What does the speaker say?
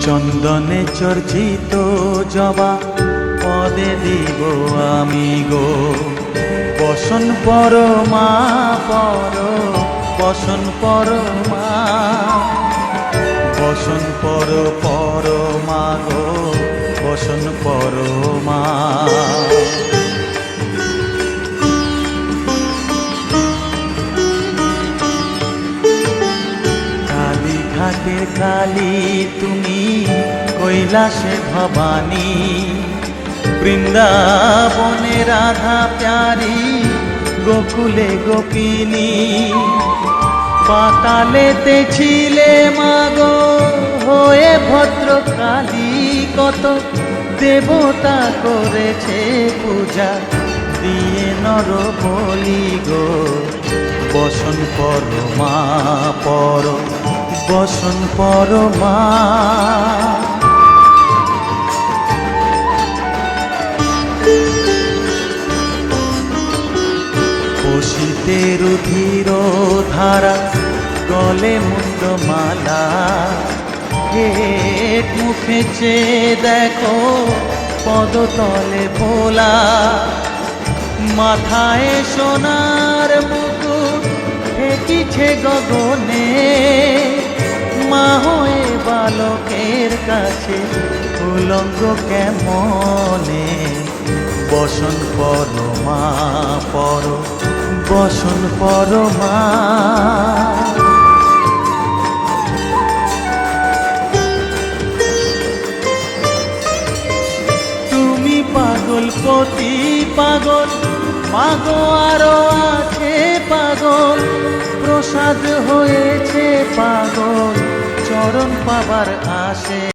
চন্দনে চর্চিত জবা পদে দিব আমি গো, বসন পর মা পর, বসন পর মা, বসন পর পর মা গো, বসন পর মা। ঘাটের কালী তুমি, কৈলাসে ভবানী, বৃন্দাবনে রাধা প্যারি, গোকুলে গোপিনী। পাতালেতে ছিলে মাগো হয়ে ভদ্রকালী, কত দেবতা করেছে পূজা দিয়ে নর বলি গো, বসন পর মা পর, বসন পর মা। বসিতে রুধির ধারা, গলে মুন্ডমালা, হেট মুখে চেয়ে দেখো পদতলে ভোলা। মাথায় সোনার মুকুট ঠেকিছে গগনে, মা হয়ে বালকের কাছে উলঙ্গ কেমনে, বসন পর মা পর, বসন পর মা। তুমি পাগল পতি পাগল, মাগো আরো আছে পাগল, প্রসাদ হয়েছে পাগল, চরণ পাবার আসে।